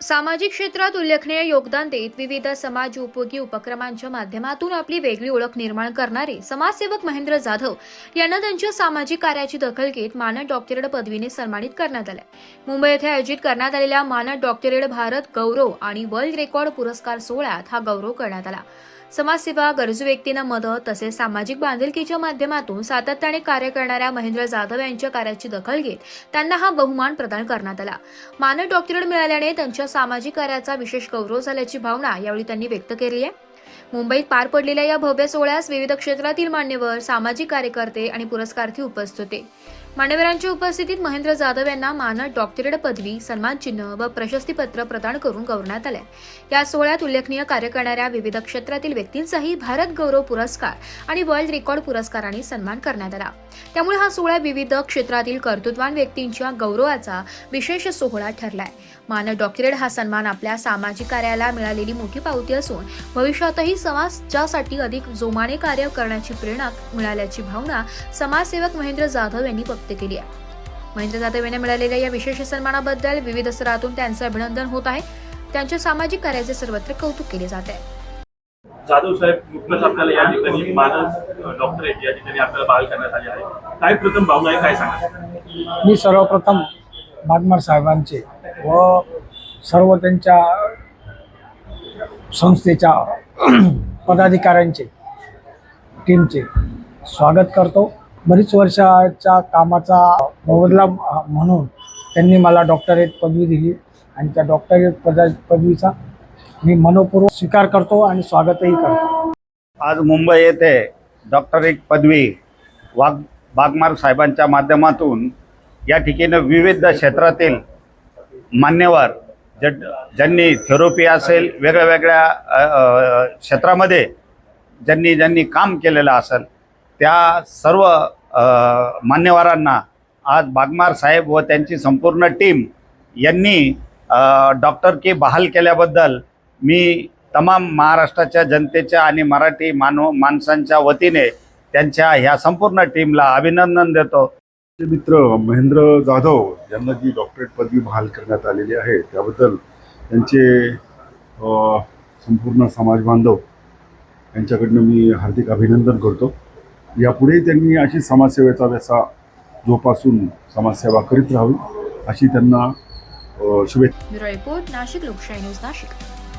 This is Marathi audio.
सामाजिक क्षेत्रात उल्लेखनीय योगदान देत विविध समाज उपयोगी उपक्रमांच्या माध्यमातून आपली वेगळी ओळख निर्माण करणारे समाजसेवक महेंद्र जाधव यांना त्यांच्या सामाजिक कार्याची दखल घेत मानद डॉक्टरेट पदवीने सन्मानित करण्यात आले। मुंबई येथे आयोजित करण्यात आलेल्या मानद डॉक्टरेट भारत गौरव आणि वर्ल्ड रेकॉर्ड पुरस्कार सोहळ्यात हा गौरव करण्यात आला। समाजसेवा, गरजू व्यक्तींना मदत तसेच सामाजिक बांधिलकीच्या माध्यमातून सातत्याने कार्य करणाऱ्या महेंद्र जाधव यांच्या कार्याची दखल घेत त्यांना हा बहुमान प्रदान करण्यात आला। मानद डॉक्टरेट मिळाल्याने त्यांच्या सामाजिक कार्याचा विशेष गौरव झाल्याची भावना यावेळी त्यांनी व्यक्त केली आहे। मुंबईत पार पडलेल्या या भव्य सोहळ्यास विविध क्षेत्रातील मान्यवर, सामाजिक कार्यकर्ते आणि पुरस्कारार्थी उपस्थित होते। मान्यवरांच्या उपस्थितीत महेंद्र जाधव यांना मानद डॉक्टरेट पदवी, सन्मानचिन्ह व प्रशस्तीपत्र प्रदान करून गौरवण्यात आले। या सोहळ्यात उल्लेखनीय कार्य करणाऱ्या विविध क्षेत्रातील व्यक्तींचाही भारत गौरव पुरस्कार आणि वर्ल्ड रेकॉर्ड पुरस्कारांनी सन्मान करण्यात आला। त्यामुळे हा सोहळा विविध क्षेत्रातील कर्तृत्ववान व्यक्तींच्या गौरवाचा विशेष सोहळा ठरलाय। मानद डॉक्टरेट हा सन्मान आपल्या सामाजिक कार्याला मिळालेली मोठी पावती असून भविष्यातही समाजासाठी अधिक जोमाने कार्य करण्याची प्रेरणा मिळाल्याची भावना समाजसेवक महेंद्र जाधव यांनी व्यक्त केली आहे। महेंद्र जाधव यांना मिळालेल्या या विशेष सन्मानाबद्दल विविध स्तरातून त्यांचे अभिनंदन होत आहे। त्यांच्या सामाजिक कार्याचे सर्वत्र कौतुक केले जात आहे। जाधव साहेब, नुकतंच आपल्याला या ठिकाणी मानद डॉक्टरेट या ठिकाणी आपल्याला बहाल करण्यात आली आहे। काय प्रथम भावना आहे, काय सांगा? मी सर्वप्रथम बागमार साहेबांचे व सर्व त्यांच्या संस्थेच्या पदाधिकाऱ्यांचे टीमचे स्वागत करतो। बरीच वर्षाच्या कामाचा मोबदला म्हणून त्यांनी मला डॉक्टरेट पदवी दिली आणि त्या डॉक्टरेट पदवीचा मी मनपूर्वक स्वीकार करतो आणि स्वागतही करतो। आज मुंबई येथे डॉक्टरेट पदवी बागमार साहेबांच्या माध्यमातून या ठिकाणी विविध क्षेत्रातील मान्यवर ज्यांनी थेरपी असेल, वेगळ्या क्षेत्रामध्ये ज्यांनी काम केलेलं असेल त्या सर्व मान्यवरांना आज बागमार साहेब व त्यांची संपूर्ण टीम यांनी डॉक्टर की बहाल केल्याबद्दल मी तमाम महाराष्ट्राच्या जनतेच्या आणि मराठी माणसांच्या वतीने त्यांच्या ह्या संपूर्ण टीमला अभिनंदन देतो। मित्र महेंद्र जाधव यांना जी डॉक्टरेट पदवी बहाल करण्यात आलेली आहे त्याबद्दल त्यांचे संपूर्ण समाज बांधव यांच्याकडनं मी हार्दिक अभिनंदन करतो। यापुढे त्यांनी अशी समाजसेवेचा व्यवसाय जोपासून समाजसेवा करीत राहावी अशी त्यांना शुभेच्छा। ब्युरो रिपोर्ट, नाशिक लोकशाही न्यूज, नाशिक।